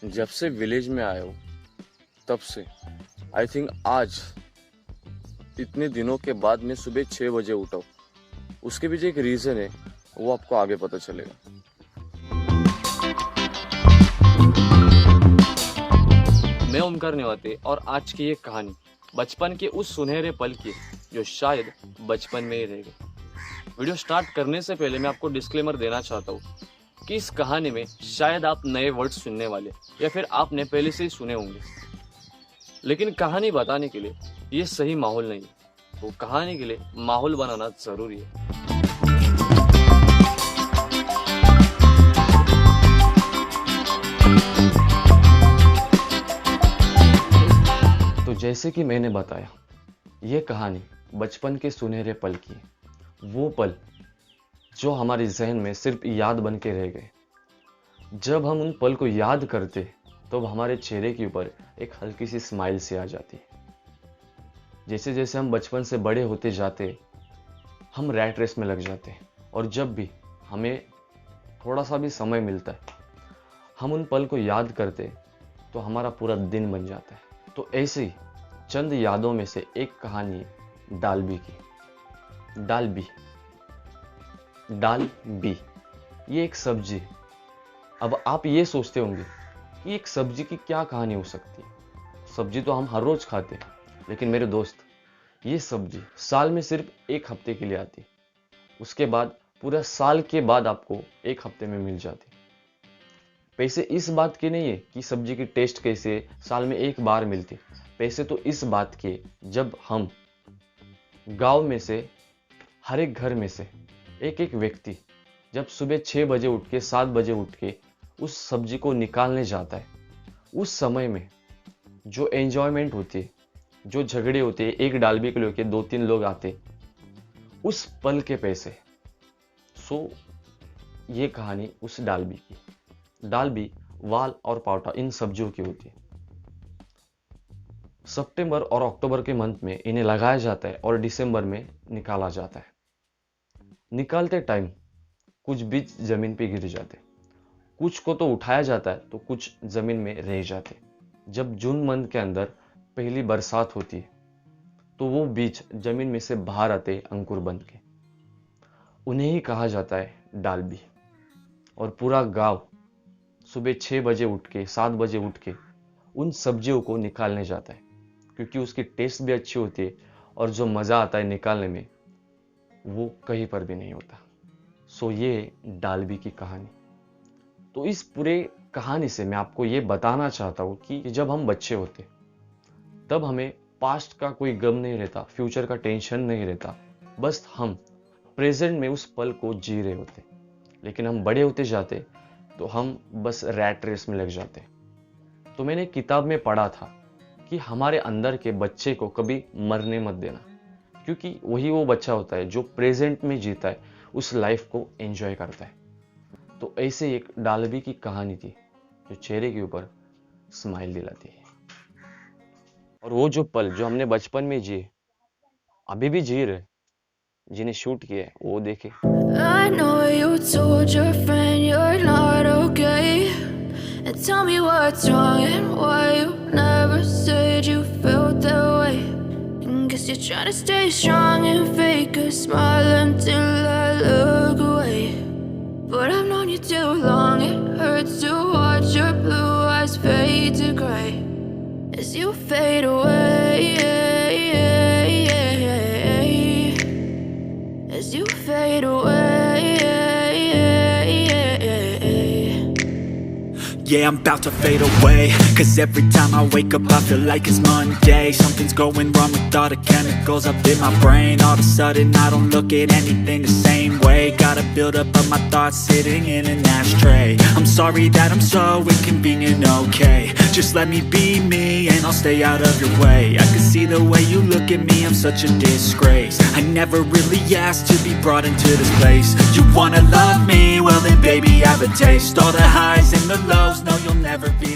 जब से विलेज में आया हूँ तब से आई थिंक आज इतने दिनों के बाद मैं सुबह 6 बजे उठा हूँ। उसके पीछे एक रीज़न है, वो आपको आगे पता चलेगा। मैं ओमकार नेवाते और आज की ये कहानी बचपन के उस सुनहरे पल की जो शायद बचपन में ही रह गए। वीडियो स्टार्ट करने से पहले मैं आपको डिस्क्लेमर देना चाहता हूँ कि इस कहानी में शायद आप नए वर्ड सुनने वाले या फिर आपने पहले से ही सुने होंगे, लेकिन कहानी बताने के लिए ये सही माहौल नहीं है। तो कहानी के लिए माहौल बनाना जरूरी है। तो जैसे कि मैंने बताया, ये कहानी बचपन के सुनहरे पल की है। वो पल जो हमारे जहन में सिर्फ याद बन के रह गए। जब हम उन पल को याद करते तो हमारे चेहरे के ऊपर एक हल्की सी स्माइल सी आ जाती है। जैसे जैसे हम बचपन से बड़े होते जाते, हम रैट रेस में लग जाते हैं और जब भी हमें थोड़ा सा भी समय मिलता है, हम उन पल को याद करते तो हमारा पूरा दिन बन जाता है। तो ऐसे ही चंद यादों में से एक कहानी डालबी की। डालबी ये एक सब्जी। अब आप ये सोचते होंगे कि एक सब्जी की क्या कहानी हो सकती है। सब्जी तो हम हर रोज खाते हैं, लेकिन मेरे दोस्त, ये सब्जी साल में सिर्फ एक हफ्ते के लिए आती। उसके बाद पूरा साल के बाद आपको एक हफ्ते में मिल जाती। पैसे इस बात के नहीं है कि सब्जी की टेस्ट कैसे साल में एक बार मिलती। पैसे तो इस बात के, जब हम गांव में से हर एक घर में से एक एक व्यक्ति जब सुबह 6 बजे उठ के 7 बजे उठ के उस सब्जी को निकालने जाता है, उस समय में जो एंजॉयमेंट होती है, जो झगड़े होते हैं, एक डालबी को लेके 2-3 लोग आते, उस पल के पैसे। सो ये कहानी उस डालबी की। डालबी वाल और पावटा इन सब्जियों की होती है। सितंबर और अक्टूबर के मंथ में इन्हें लगाया जाता है और दिसंबर में निकाला जाता है। निकालते टाइम कुछ बीज जमीन पे गिर जाते, कुछ को तो उठाया जाता है तो कुछ जमीन में रह जाते। जब जून मंथ के अंदर पहली बरसात होती है तो वो बीज जमीन में से बाहर आते अंकुर बन के। उन्हें ही कहा जाता है डालबी। और पूरा गांव सुबह 6 बजे उठ के 7 बजे उठ के उन सब्जियों को निकालने जाता है, क्योंकि उसकी टेस्ट भी अच्छी होती है और जो मज़ा आता है निकालने में वो कहीं पर भी नहीं होता। सो ये डालबी की कहानी। तो इस पूरे कहानी से मैं आपको ये बताना चाहता हूँ कि जब हम बच्चे होते तब हमें पास्ट का कोई गम नहीं रहता, फ्यूचर का टेंशन नहीं रहता, बस हम प्रेजेंट में उस पल को जी रहे होते। लेकिन हम बड़े होते जाते तो हम बस रैट रेस में लग जाते। तो मैंने किताब में पढ़ा था कि हमारे अंदर के बच्चे को कभी मरने मत देना, क्योंकि वही वो बच्चा होता है जो प्रेजेंट में जीता है, उस लाइफ को एंजॉय करता है। तो ऐसे एक डालबी की कहानी थी जो चेहरे के ऊपर स्माइल दिलाती है। और वो जो पल जो हमने बचपन में जिए, अभी भी जी रहे, जिन्हें शूट किया है, वो देखे। I know you told your friend you're not okay, and tell me what's wrong and why you never said you felt that way. And guess you're trying to stay strong and fake a smile until I look away. But I've known you too long, it hurts to watch your blue eyes fade to gray as you fade away, as you fade away. Yeah, I'm about to fade away, cause every time I wake up I feel like it's Monday. Something's going wrong with all the chemicals up in my brain. All of a sudden I don't look at anything the same way. Gotta build up of my thoughts sitting in an ashtray. I'm sorry that I'm so inconvenient, okay. Just let me be me and I'll stay out of your way. I can see the way you look at me, I'm such a disgrace. I never really asked to be brought into this place. You wanna love me? Well then baby I have a taste. All the highs and the lows, no you'll never be